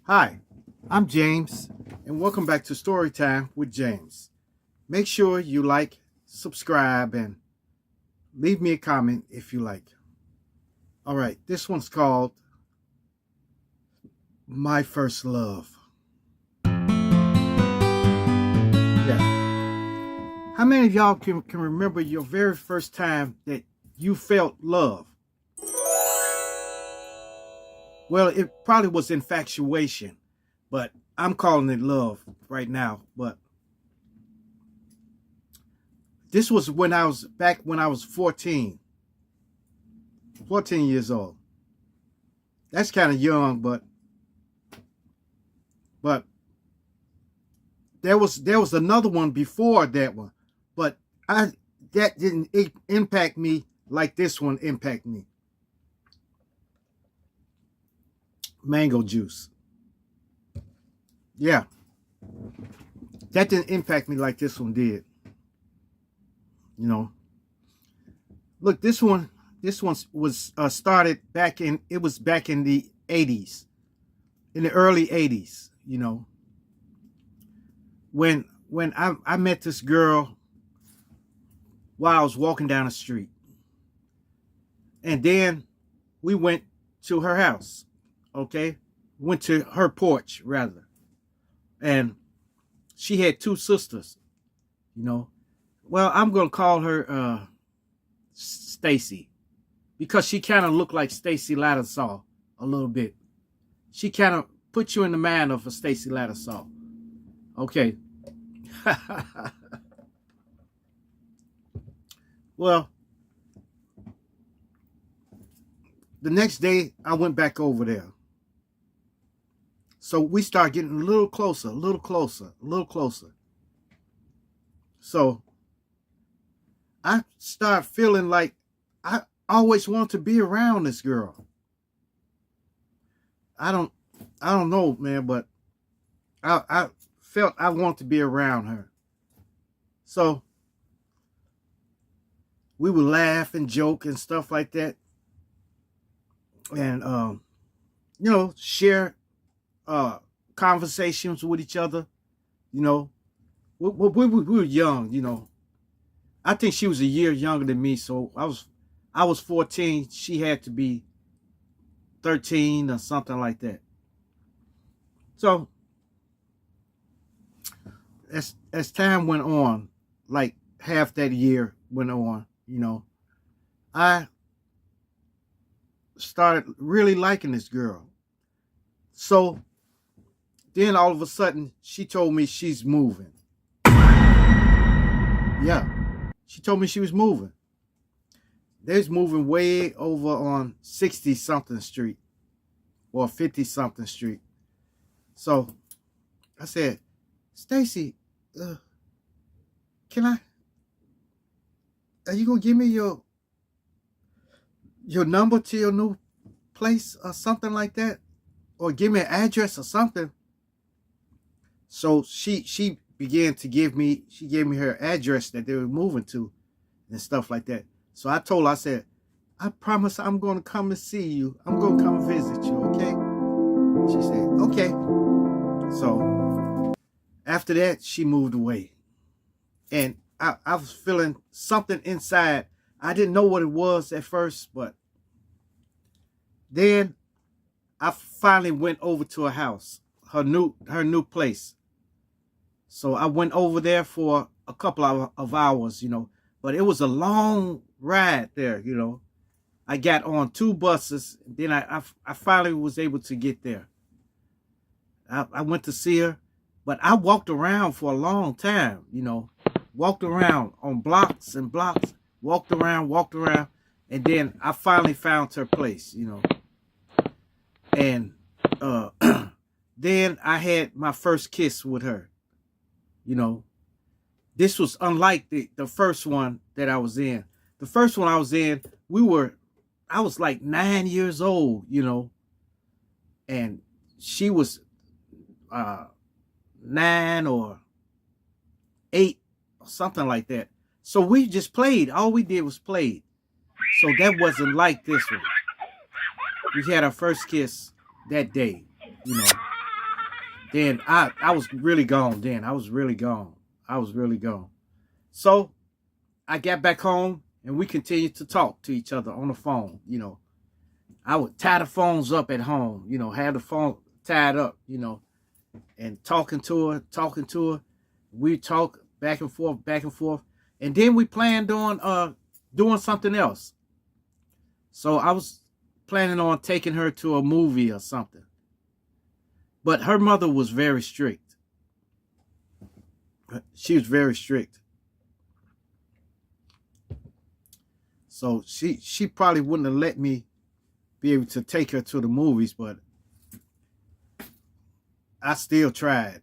Hi, I'm James, and welcome back to Storytime with James. Make sure you like, subscribe, and leave me a comment if you like. All right, this one's called My First Love. Yeah. How many of y'all can remember your very first time that you felt love? Well, it probably was infatuation, but I'm calling it love right now. But this was when I was 14 years old. That's kind of young, but there was another one before that one, but I that didn't impact me like this one impacted me. Mango juice. Yeah, that didn't impact me like this one did. You know, look, this one was started back in it was back in the 80s, in the early 80s. When I met this girl while I was walking down the street, and then we went to her house. Okay, went to her porch rather, and she had two sisters. You know, well, I'm gonna call her Stacy, because she kind of looked like Stacy Lattisaw a little bit. She kind of put you in the mind of a Stacy Lattisaw. Okay. Well, the next day I went back over there. So we started getting a little closer, a little closer, a little closer. So I started feeling like I always wanted to be around this girl. I don't know, man, but I felt I wanted to be around her. So we would laugh and joke and stuff like that, and share conversations with each other. You know, we were young. I think she was a year younger than me, so I was 14. She had to be 13 or something like that. So as time went on, like half that year went on, I started really liking this girl. So then all of a sudden, she told me she's moving. Yeah, she told me she was moving. They was moving way over on 60 something street or 50 something street. So I said, Stacy, are you gonna give me your number to your new place or something like that? Or give me an address or something? So she began to she gave me her address that they were moving to and stuff like that. So I told her, I said, I promise I'm going to come and see you. I'm going to come visit you, okay? She said, okay. So after that, she moved away. And I was feeling something inside. I didn't know what it was at first, but then I finally went over to her house, her new place. So I went over there for a couple of hours, but it was a long ride there, I got on two buses. Then I finally was able to get there. I went to see her, but I walked around for a long time, walked around on blocks and blocks, walked around, and then I finally found her place, and then I had my first kiss with her. This was unlike the first one that I was in. The first one I was in, I was like 9 years old, and she was 9 or 8 or something like that. So we just played. All we did was play. So that wasn't like this one. We had our first kiss that day, then I was really gone. Then I was really gone. I was really gone. So I got back home and we continued to talk to each other on the phone. I would tie the phones up at home. Have the phone tied up. And talking to her. We talk back and forth, and then we planned on doing something else. So I was planning on taking her to a movie or something. But her mother was very strict. She was very strict. So she probably wouldn't have let me be able to take her to the movies, but I still tried.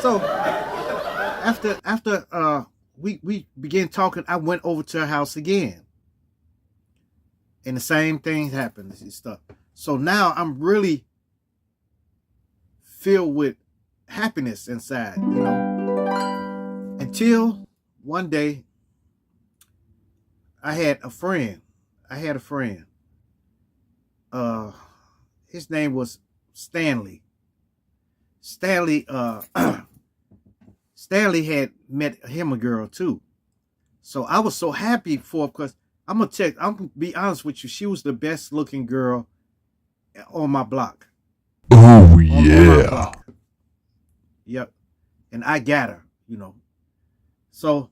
So after we began talking, I went over to her house again. And the same thing happened and stuff. So now I'm really filled with happiness inside, Until one day I had a friend. His name was Stanley. Stanley had met him a girl too. So I was so happy for her because I'm gonna be honest with you, she was the best looking girl on my block. Oh On my yeah. block. Yep. And I got her, So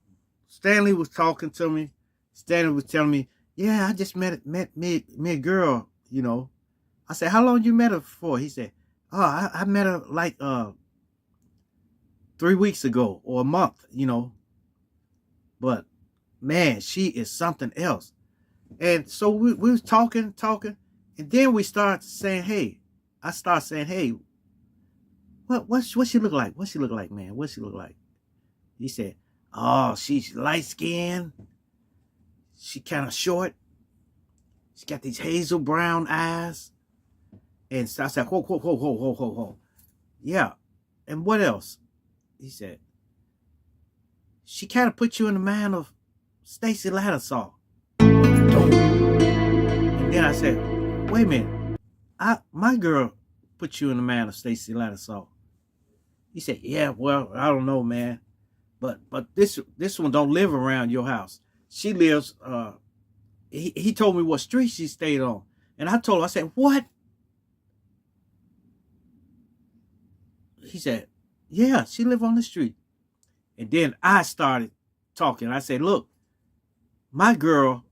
Stanley was talking to me. Stanley was telling me, yeah, I just met me a girl, I said, how long you met her for? He said, oh, I met her like 3 weeks ago or a month, But man, she is something else. And so we was talking, and then we started saying, hey, I started saying, hey, what she look like? What she look like, man? What she look like? He said, oh, she's light skinned. She kind of short. She got these hazel brown eyes. And so I said, whoa. Yeah. And what else? He said, she kind of put you in the mind of Stacy Lattisaw. And then I said, wait a minute. My girl put you in the mind of Stacy Lattisaw. He said, yeah, well, I don't know, man. But this one don't live around your house. She lives, he told me what street she stayed on. And I told him, I said, what? He said, yeah, she lived on the street. And then I started talking. I said, look, my girl,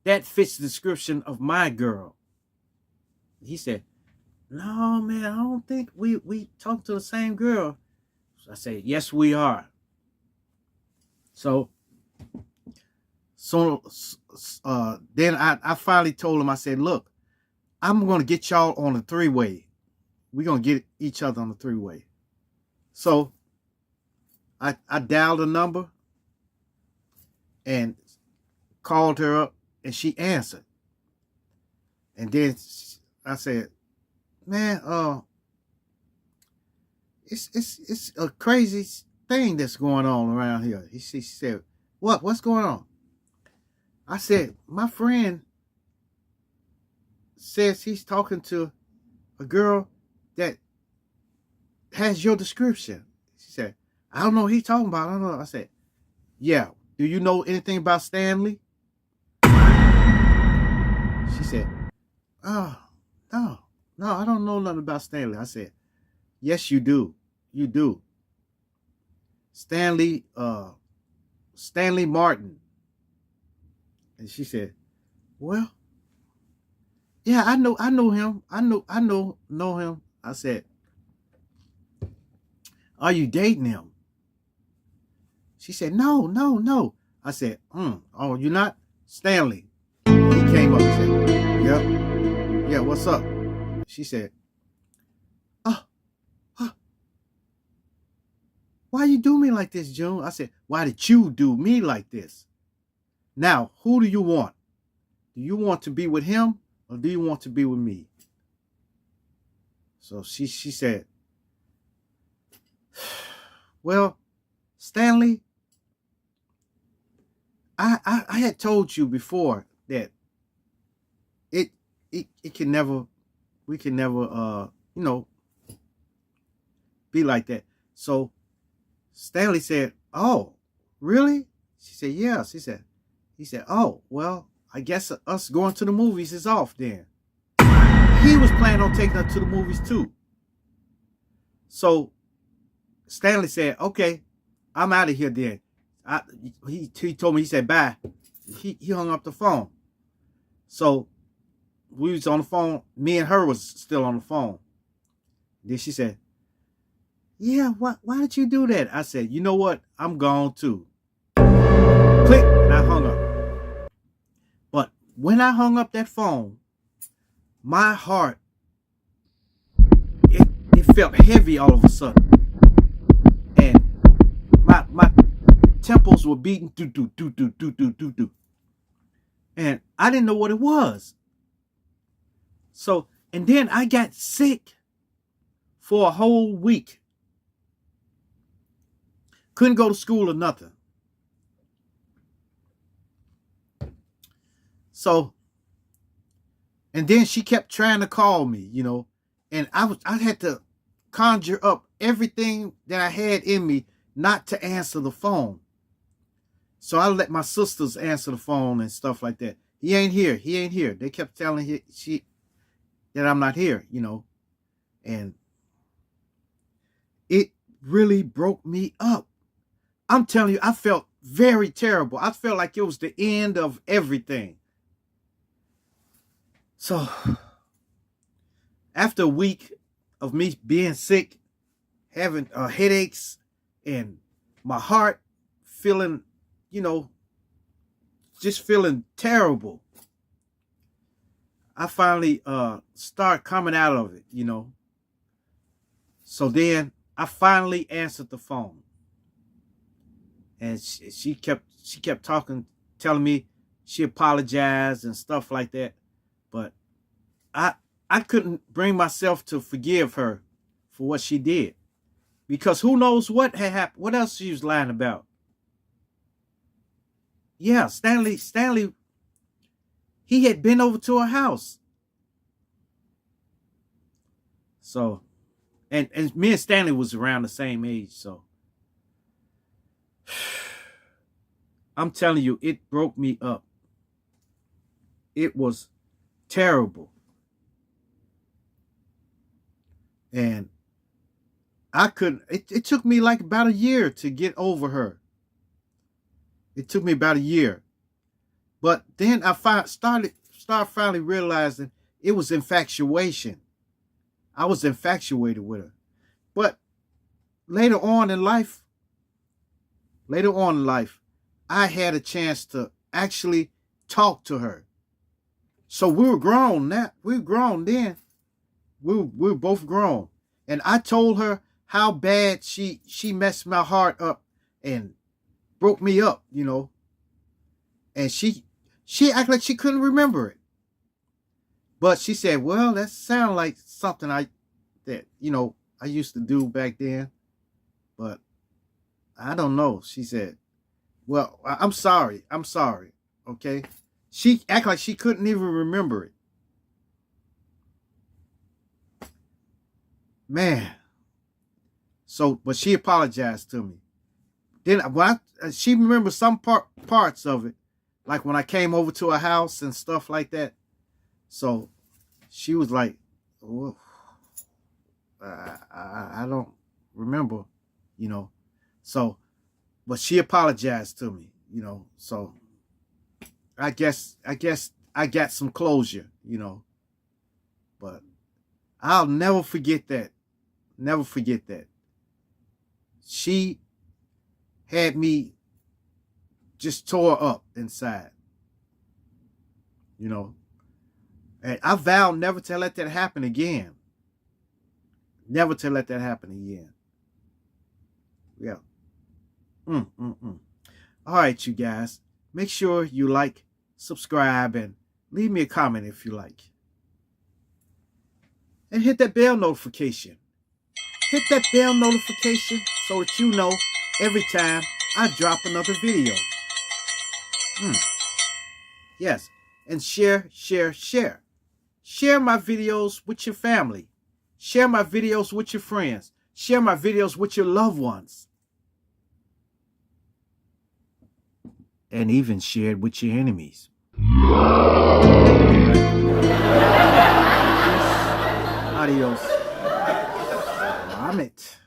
that fits the description of my girl. He said, no, man, I don't think we talked to the same girl. So I said, yes, we are. So then I finally told him, I said, look, I'm going to get y'all on a 3-way. We're going to get each other on a 3-way. So I dialed a number and called her up, and she answered. And then I said, man, it's a crazy thing that's going on around here. She said, what's going on? I said, my friend says he's talking to a girl that has your description. She said, I don't know what he's talking about. I don't know. I said, yeah. Do you know anything about Stanley? She said, oh, no, I don't know nothing about Stanley. I said, yes, you do. You do. Stanley Martin. And she said, well, yeah, I know him. I know him. I said, are you dating him? She said, no. I said, oh, you're not? Stanley. He came up and said, yep. Yeah, what's up? She said, why you do me like this, June? I said, why did you do me like this? Now, who do you want? Do you want to be with him or do you want to be with me? So she said, well, Stanley, I had told you before that we can never you know, be like that. So Stanley said, "Oh, really?" She said, "Yeah." He said, "Oh, well, I guess us going to the movies is off then." He was planning on taking her to the movies too. So Stanley said, "Okay, I'm out of here then." He told me, he said, "Bye." He hung up the phone. So we was on the phone. Me and her was still on the phone. Then she said, "Yeah, why did you do that?" I said, "You know what? I'm gone too." Click, and I hung up. But when I hung up that phone, my heart, it felt heavy all of a sudden. And my temples were beating, do, do, do, do, do, do, do, do. And I didn't know what it was. So, and then I got sick for a whole week. Couldn't go to school or nothing. So, and then she kept trying to call me, and I had to conjure up everything that I had in me not to answer the phone. So I let my sisters answer the phone and stuff like that. He ain't here. He ain't here. They kept telling she that I'm not here, and it really broke me up. I'm telling you, I felt very terrible. I felt like it was the end of everything. So after a week of me being sick, having headaches, and my heart feeling, just feeling terrible, I finally start coming out of it, So then I finally answered the phone, and she kept talking, telling me she apologized and stuff like that, but I couldn't bring myself to forgive her for what she did, because who knows what had happened, what else she was lying about. Yeah, Stanley, he had been over to her house. So, and me and Stanley was around the same age, so I'm telling you, it broke me up. It was terrible. And I couldn't, it took me like about a year to get over her. It took me about a year. But then I started finally realizing it was infatuation. I was infatuated with her. But later on in life, I had a chance to actually talk to her. So we were grown now. We were grown then. We were both grown. And I told her how bad she messed my heart up and broke me up, And she acted like she couldn't remember it. But she said, "Well, that sounded like something I used to do back then. But I don't know." She said, "Well, I'm sorry. I'm sorry." Okay. She acted like she couldn't even remember it. Man. So, but she apologized to me. Then she remembers some parts of it, like when I came over to her house and stuff like that. So she was like, "Oh, I don't remember, So, but she apologized to me, So I guess I got some closure, But I'll never forget that. Never forget that. She had me just tore up inside, And I vowed never to let that happen again. Never to let that happen again. Yeah. All right, you guys. Make sure you like, subscribe, and leave me a comment if you like. And hit that bell notification. Hit that bell notification so that you know every time I drop another video. Yes. And share. Share my videos with your family. Share my videos with your friends. Share my videos with your loved ones. And even share it with your enemies. Adios. Vomit.